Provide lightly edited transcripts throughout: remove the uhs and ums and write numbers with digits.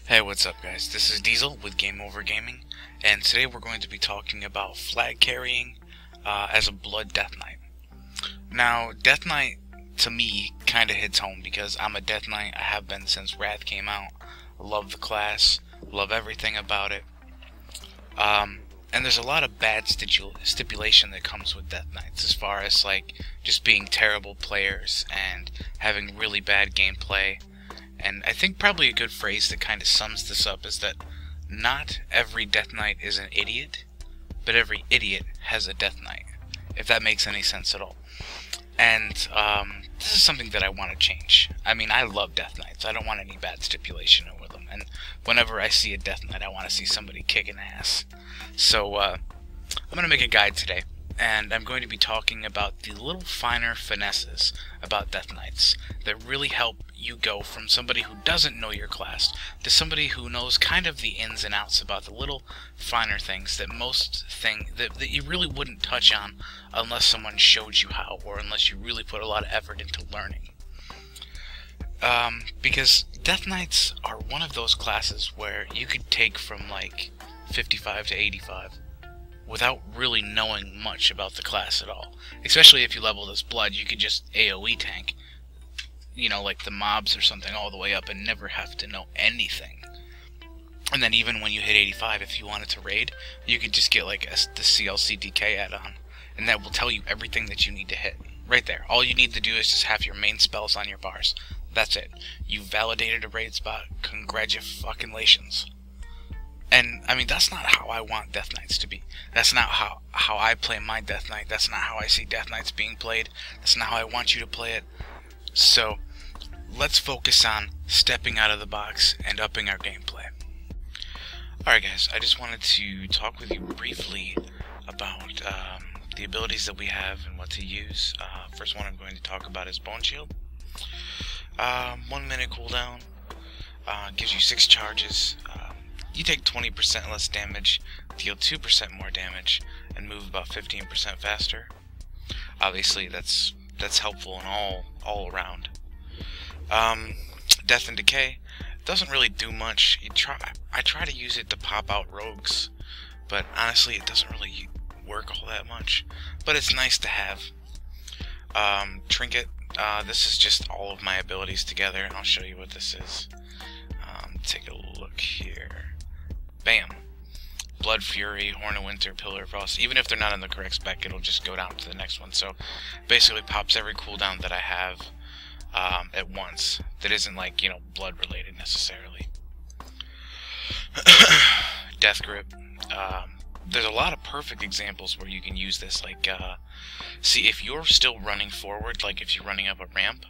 Hey, what's up guys? This is Diesel with Game Over Gaming, and today we're going to be talking about flag carrying as a Blood Death Knight. Now, Death Knight to me kinda hits home because I'm a Death Knight. I have been since Wrath came out. Love the class, love everything about it. And there's a lot of bad stipulation that comes with Death Knights as far as like just being terrible players and having really bad gameplay. And I think probably a good phrase that kind of sums this up is that not every Death Knight is an idiot, but every idiot has a Death Knight, if that makes any sense at all. And this is something that I want to change. I mean, I love Death Knights. I don't want any bad stipulation with them. And whenever I see a Death Knight, I want to see somebody kicking ass. So I'm going to make a guide today, and I'm going to be talking about the little finer finesses about Death Knights that really help you go from somebody who doesn't know your class to somebody who knows kind of the ins and outs about the little finer things that that you really wouldn't touch on unless someone showed you how, or unless you really put a lot of effort into learning. Because Death Knights are one of those classes where you could take from like 55 to 85 without really knowing much about the class at all. Especially if you leveled as Blood, you could just AoE tank, you know, like the mobs or something all the way up and never have to know anything. And then even when you hit 85, if you wanted to raid, you could just get like the CLCDK add-on, and that will tell you everything that you need to hit. Right there. All you need to do is just have your main spells on your bars. That's it. You validated a raid spot. Congratulations. And, I mean, that's not how I want Death Knights to be. That's not how I play my Death Knight. That's not how I see Death Knights being played. That's not how I want you to play it. So, let's focus on stepping out of the box and upping our gameplay. Alright guys, I just wanted to talk with you briefly about the abilities that we have and what to use. First one I'm going to talk about is Bone Shield. 1 minute cooldown, gives you 6 charges. You take 20% less damage, deal 2% more damage, and move about 15% faster. Obviously, that's helpful in all around. Death and Decay doesn't really do much. I try to use it to pop out rogues, but honestly, it doesn't really work all that much. But it's nice to have. Trinket. This is just all of my abilities together, and I'll show you what this is. Take a look here. Bam! Blood Fury, Horn of Winter, Pillar of Frost. Even if they're not in the correct spec, it'll just go down to the next one. So basically pops every cooldown that I have at once. That isn't like, you know, blood related necessarily. Death Grip. There's a lot of perfect examples where you can use this. Like, see, if you're still running forward, like if you're running up a ramp,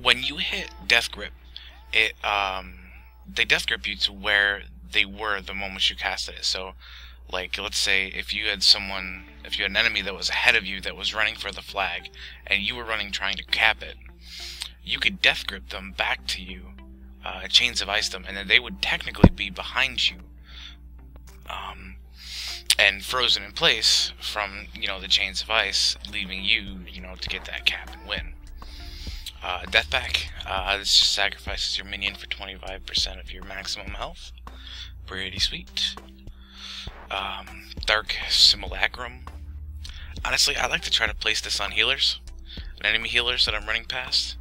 when you hit Death Grip, they Death Grip you to where they were the moment you casted it. So, like, let's say if you had an enemy that was ahead of you that was running for the flag, and you were running trying to cap it, you could Death Grip them back to you, Chains of Ice them, and then they would technically be behind you, and frozen in place from, you know, the Chains of Ice, leaving you, you know, to get that cap and win. Deathback. This just sacrifices your minion for 25% of your maximum health. Pretty sweet. Dark Simulacrum. Honestly, I like to try to place this on healers, and enemy healers that I'm running past,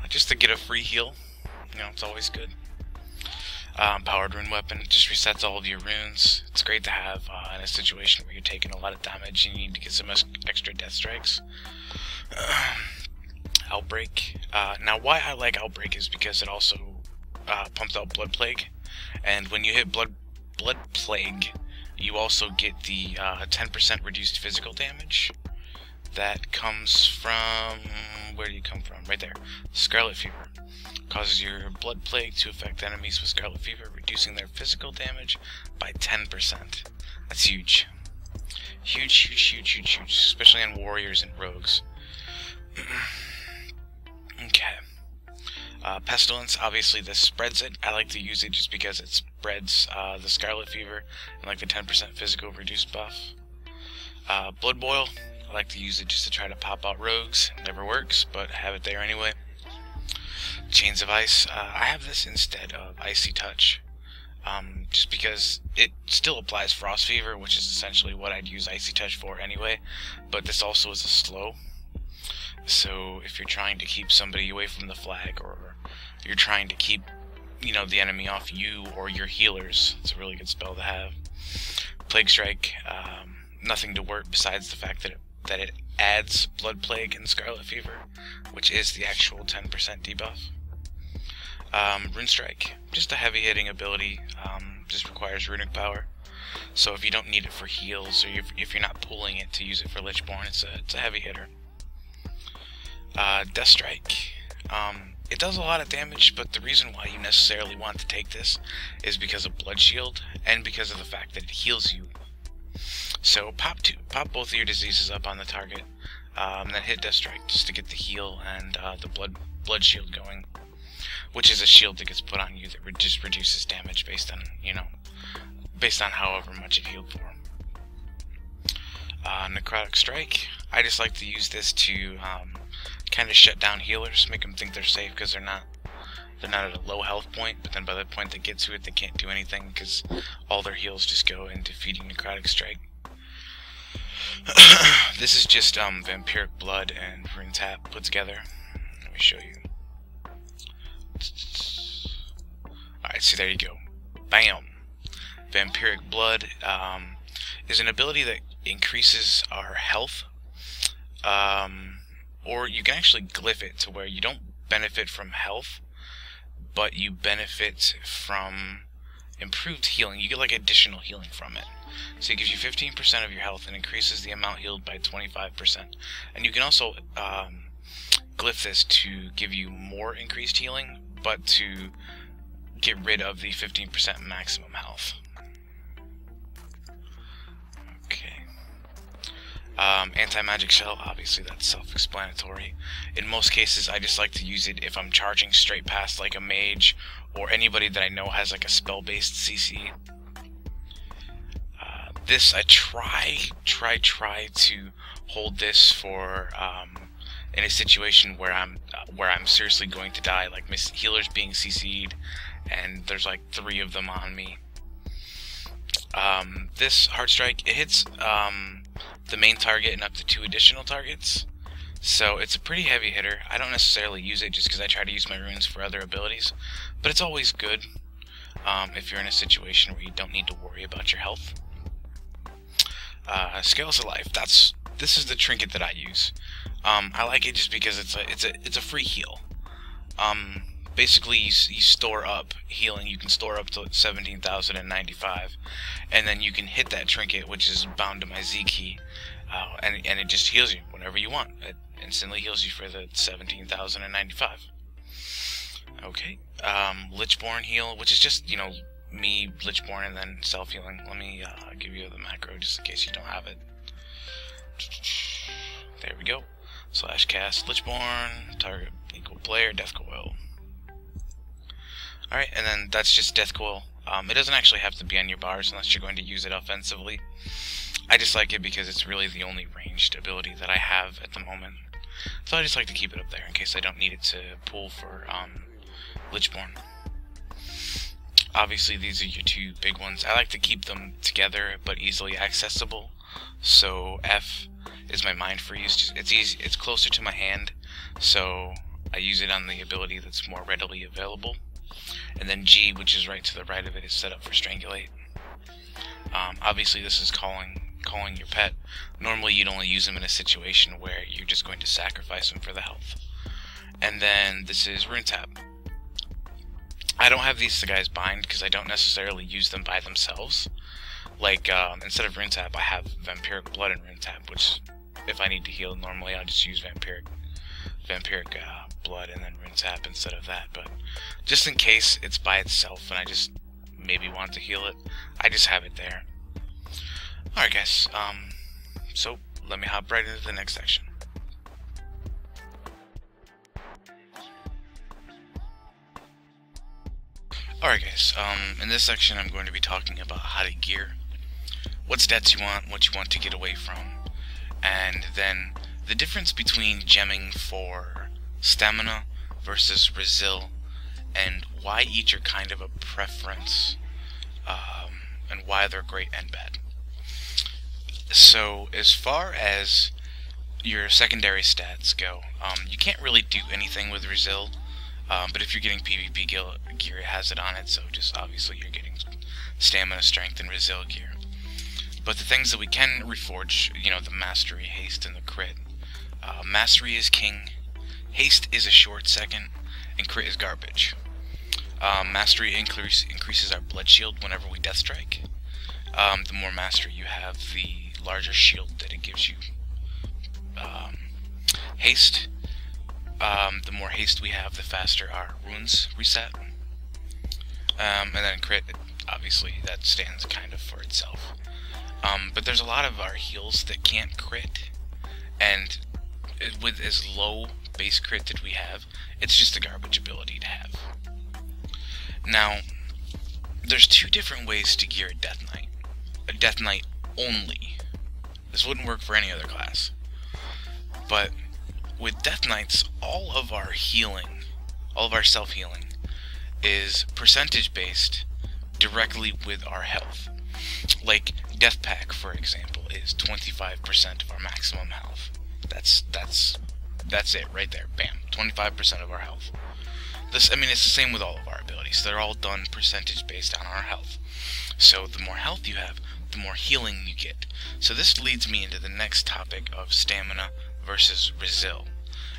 just to get a free heal. You know, it's always good. Powered Rune Weapon just resets all of your runes. It's great to have in a situation where you're taking a lot of damage and you need to get some extra death strikes. Outbreak. Now, why I like Outbreak is because it also pumps out Blood Plague, and when you hit Blood Plague, you also get the 10% reduced physical damage. That comes from, where do you come from? Right there. Scarlet Fever. Causes your Blood Plague to affect enemies with Scarlet Fever, reducing their physical damage by 10%. That's huge. Huge, especially on warriors and rogues. Okay. Pestilence, obviously this spreads it. I like to use it just because it spreads the Scarlet Fever and like the 10% physical reduced buff. Blood Boil, I like to use it just to try to pop out rogues. It never works, but I have it there anyway. Chains of Ice, I have this instead of Icy Touch, just because it still applies Frost Fever, which is essentially what I'd use Icy Touch for anyway, but this also is a slow. So if you're trying to keep somebody away from the flag, or you're trying to keep, you know, the enemy off you or your healers, it's a really good spell to have. Plague Strike, nothing to work besides the fact that it adds Blood Plague and Scarlet Fever, which is the actual 10% debuff. Rune Strike, just a heavy hitting ability, just requires runic power. So if you don't need it for heals, or if you're not pulling it to use it for Lichborn, it's a heavy hitter. Death Strike. It does a lot of damage, but the reason why you necessarily want to take this is because of Blood Shield, and because of the fact that it heals you. So pop both of your diseases up on the target, and then hit Death Strike just to get the heal and the blood shield going, which is a shield that gets put on you that just reduces damage based on, you know, based on however much it healed for. Necrotic Strike. I just like to use this to kind of shut down healers, make them think they're safe because they're not at a low health point, but then by the point they get to it, they can't do anything because all their heals just go into feeding Necrotic Strike. This is just Vampiric Blood and Rune Tap put together. Let me show you. Alright, so there you go. Bam! Vampiric Blood is an ability that increases our health, or you can actually glyph it to where you don't benefit from health, but you benefit from improved healing. You get like additional healing from it. So it gives you 15% of your health and increases the amount healed by 25%. And you can also glyph this to give you more increased healing, but to get rid of the 15% maximum health. Okay. Anti-magic shell, obviously that's self-explanatory. In most cases, I just like to use it if I'm charging straight past like a mage, or anybody that I know has like a spell-based CC. This, I try to hold this for in a situation where I'm seriously going to die, like my healer's being CC'd, and there's like 3 of them on me. This Heart Strike, it hits the main target and up to 2 additional targets, so it's a pretty heavy hitter. I don't necessarily use it just because I try to use my runes for other abilities, but it's always good if you're in a situation where you don't need to worry about your health. Scales of Life, this is the trinket that I use. I like it just because it's a free heal. Basically you store up healing. You can store up to 17,095, and then you can hit that trinket, which is bound to my Z key, and it just heals you whenever you want. It instantly heals you for the 17,095. Okay. Lichborn heal, which is just, you know, me, Lichborn, and then self-healing. Let me give you the macro just in case you don't have it. There we go. / cast Lichborn, target equal player, Death Coil. Alright, and then that's just Death Coil. It doesn't actually have to be on your bars unless you're going to use it offensively. I just like it because it's really the only ranged ability that I have at the moment. So I just like to keep it up there in case I don't need it to pull for Lichborn. Obviously these are your 2 big ones. I like to keep them together but easily accessible. So F is my Mind Freeze. It's easy. It's closer to my hand, so I use it on the ability that's more readily available. And then G, which is right to the right of it, is set up for Strangulate. Obviously this is calling your pet. Normally you'd only use them in a situation where you're just going to sacrifice them for the health. And then this is Rune Tap. I don't have these guys bind because I don't necessarily use them by themselves. Like, instead of Rune Tap, I have Vampiric Blood and Rune Tap, which, if I need to heal, normally I'll just use Vampiric Blood and then Rune Tap instead of that. But just in case it's by itself and I just maybe want to heal it, I just have it there. Alright guys, so let me hop right into the next section. Alright guys, in this section I'm going to be talking about how to gear, what stats you want, what you want to get away from, and then the difference between gemming for stamina versus Resil, and why each are kind of a preference, and why they're great and bad. So as far as your secondary stats go, you can't really do anything with Resil, but if you're getting PvP gear, it has it on it, so just obviously you're getting stamina, strength, and Resil gear. But the things that we can reforge, you know, the Mastery, Haste, and the Crit. Mastery is king, Haste is a short second, and Crit is garbage. Mastery increases our blood shield whenever we death strike. The more Mastery you have, the larger shield that it gives you. Haste, the more haste we have, the faster our runes reset. And then Crit, obviously, that stands kind of for itself. But there's a lot of our heals that can't crit, and with as low base crit that we have, it's just a garbage ability to have. Now, there's two different ways to gear a Death Knight. A Death Knight only. This wouldn't work for any other class. But with Death Knights, all of our healing, all of our self-healing, is percentage based directly with our health. Like Death Pack, for example, is 25% of our maximum health. That's it right there. Bam, 25% of our health. It's the same with all of our abilities. They're all done percentage based on our health. So the more health you have, the more healing you get. So this leads me into the next topic of stamina versus Resil.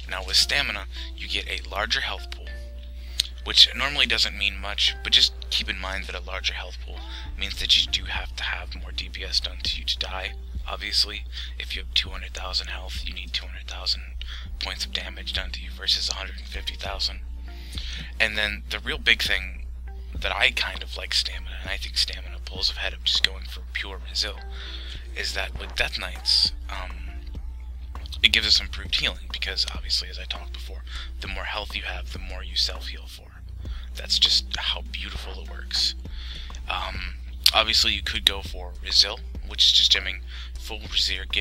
Now with stamina, you get a larger health pool, which normally doesn't mean much, but just keep in mind that a larger health pool means that you do have to have more DPS done to you to die. Obviously, if you have 200,000 health, you need 200,000 points of damage done to you versus 150,000. And then the real big thing that I kind of like stamina, and I think stamina pulls ahead of just going for pure Resil, is that with Death Knights, it gives us improved healing, because obviously, as I talked before, the more health you have, the more you self-heal for. That's just how beautiful it works. Obviously, you could go for Resil, which is just jamming full Resil,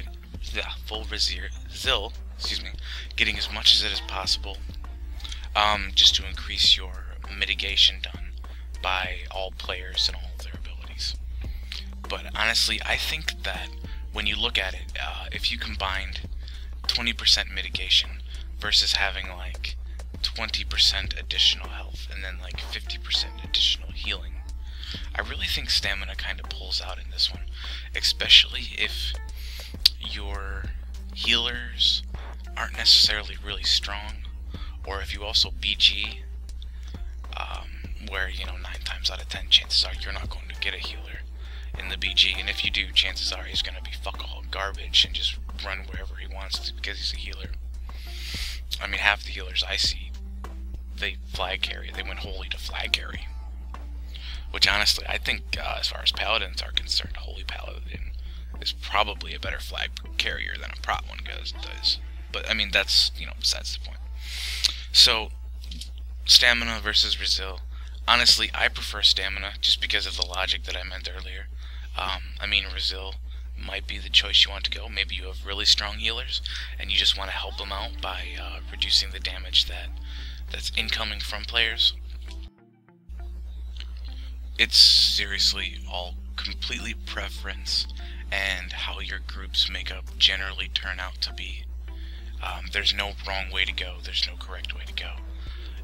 getting as much as it is possible, just to increase your mitigation done by all players and all of their abilities. But honestly, I think that when you look at it, if you combined 20% mitigation versus having like 20% additional health and then like 50% additional healing, I really think stamina kind of pulls out in this one, especially if your healers aren't necessarily really strong, or if you also BG, where, 9 times out of 10 chances are you're not going to get a healer in the BG, and if you do, chances are he's going to be fuck all garbage and just run wherever he wants to because he's a healer. I mean, half the healers I see, they flag carry. They went wholly to flag carry. Which honestly, I think as far as paladins are concerned, Holy Paladin is probably a better flag carrier than a prot one does. But I mean, that's, besides the point. So, stamina versus Resil. Honestly, I prefer stamina just because of the logic that I meant earlier. Resil might be the choice you want to go. Maybe you have really strong healers and you just want to help them out by reducing the damage that's incoming from players. It's seriously all completely preference and how your group's makeup generally turn out to be. There's no wrong way to go, there's no correct way to go.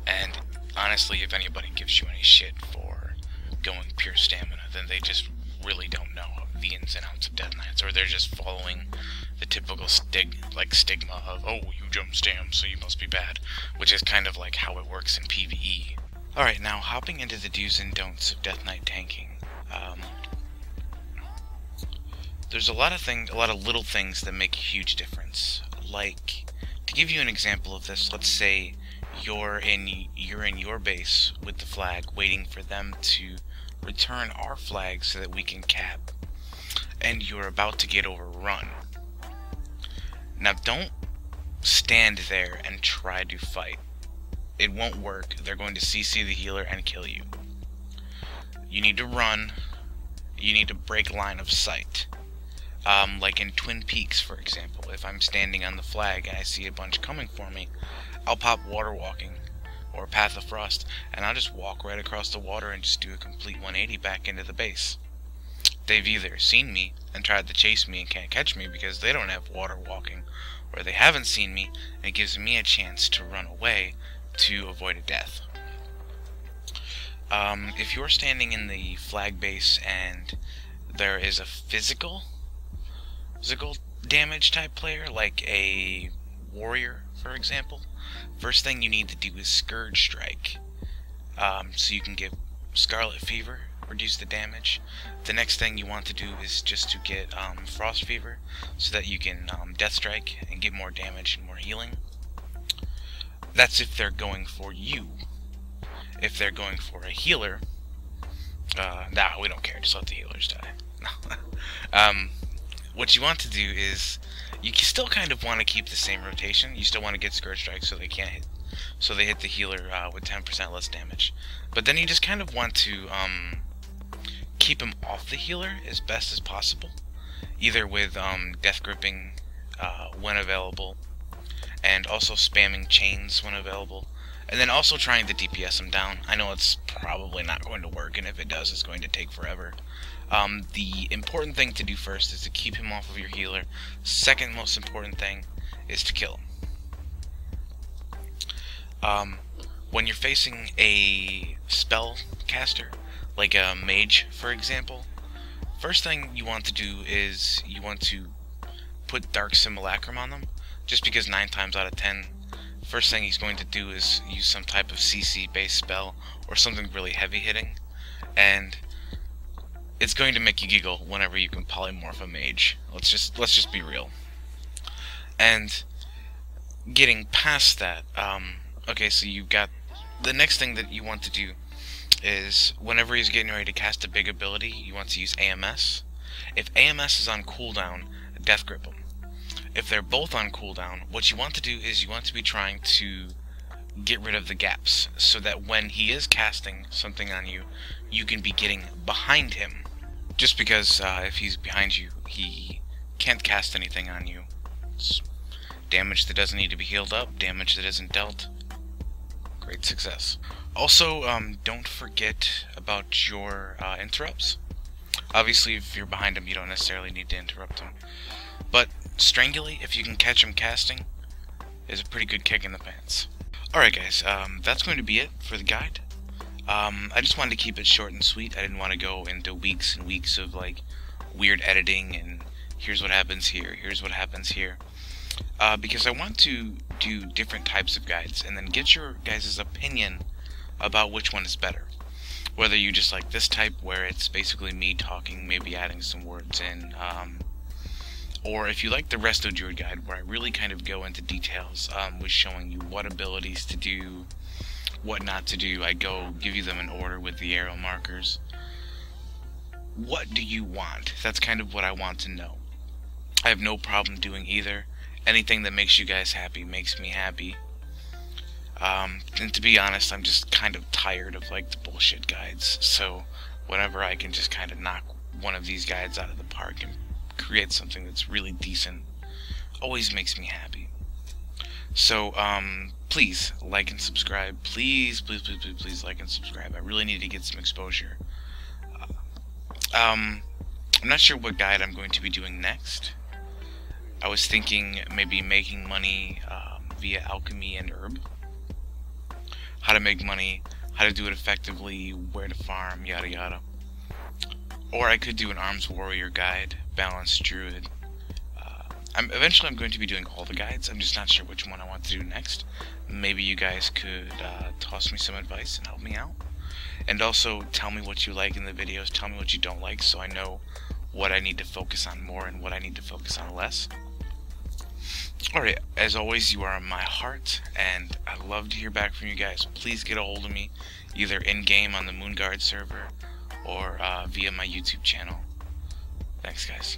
And honestly, if anybody gives you any shit for going pure stamina, then they just really don't know the ins and outs of Death Knights, or they're just following the typical stigma of, oh, you jump stam, so you must be bad, which is kind of like how it works in PvE. Alright, now hopping into the do's and don'ts of Death Knight tanking. There's a lot of little things that make a huge difference. Like, to give you an example of this, let's say you're in your base with the flag, waiting for them to return our flag so that we can cap, and you're about to get overrun. Now, don't stand there and try to fight. It won't work. They're going to CC the healer and kill you. You need to run. You need to break line of sight. Like in Twin Peaks, for example, if I'm standing on the flag and I see a bunch coming for me, I'll pop water walking or Path of Frost, and I'll just walk right across the water and just do a complete 180 back into the base. They've either seen me and tried to chase me and can't catch me because they don't have water walking, or they haven't seen me and it gives me a chance to run away to avoid a death. If you're standing in the flag base and there is a physical damage type player, like a warrior, for example, first thing you need to do is Scourge Strike, so you can give Scarlet Fever, reduce the damage. The next thing you want to do is just to get Frost Fever, so that you can Death Strike and get more damage and more healing. That's if they're going for you. If they're going for a healer, nah, we don't care, just let the healers die. What you want to do is, you still kind of want to keep the same rotation. You still want to get Scourge Strike so they can't hit, so they hit the healer with 10% less damage. But then you just kind of want to keep him off the healer as best as possible, either with Death Gripping when available, and also spamming chains when available, and then also trying to DPS him down. I know it's probably not going to work, and if it does, it's going to take forever. The important thing to do first is to keep him off of your healer. Second most important thing is to kill him. When you're facing a spell caster, like a mage, for example, first thing you want to do is you want to put Dark Simulacrum on them, just because 9 times out of 10, first thing he's going to do is use some type of CC based spell or something really heavy hitting, and it's going to make you giggle whenever you can polymorph a mage. Let's just be real. And getting past that, okay, so you got the next thing that you want to do is whenever he's getting ready to cast a big ability, you want to use AMS. If AMS is on cooldown, Death Grip him. If they're both on cooldown, what you want to do is you want to be trying to get rid of the gaps, so that when he is casting something on you, you can be getting behind him. Just because if he's behind you, he can't cast anything on you. It's damage that doesn't need to be healed up, damage that isn't dealt. Great success. Also, don't forget about your interrupts. Obviously, if you're behind him, you don't necessarily need to interrupt him. But Strangulate, if you can catch him casting, is a pretty good kick in the pants. Alright guys, that's going to be it for the guide. I just wanted to keep it short and sweet. I didn't want to go into weeks and weeks of like weird editing and here's what happens here, here's what happens here. Because I want to do different types of guides and then get your guys' opinion about which one is better. Whether you just like this type where it's basically me talking, maybe adding some words in, or if you like the Resto Druid guide where I really kind of go into details with showing you what abilities to do, what not to do. I give you them in order with the arrow markers. What do you want? That's kind of what I want to know. I have no problem doing either. Anything that makes you guys happy makes me happy. And to be honest, I'm just kind of tired of like the bullshit guides. So whenever I can just kind of knock one of these guides out of the park and create something that's really decent, always makes me happy. So please like and subscribe. Please like and subscribe. I really need to get some exposure. I'm not sure what guide I'm going to be doing next. I was thinking maybe making money via alchemy and herb. How to make money, how to do it effectively, where to farm, yada yada. Or I could do an arms warrior guide, balanced druid. Eventually I'm going to be doing all the guides. I'm just not sure which one I want to do next. Maybe you guys could toss me some advice and help me out. And also tell me what you like in the videos, tell me what you don't like, so I know what I need to focus on more and what I need to focus on less. Alright, as always, you are in my heart, and I'd love to hear back from you guys. Please get a hold of me, either in-game on the Moonguard server, or via my YouTube channel. Thanks, guys.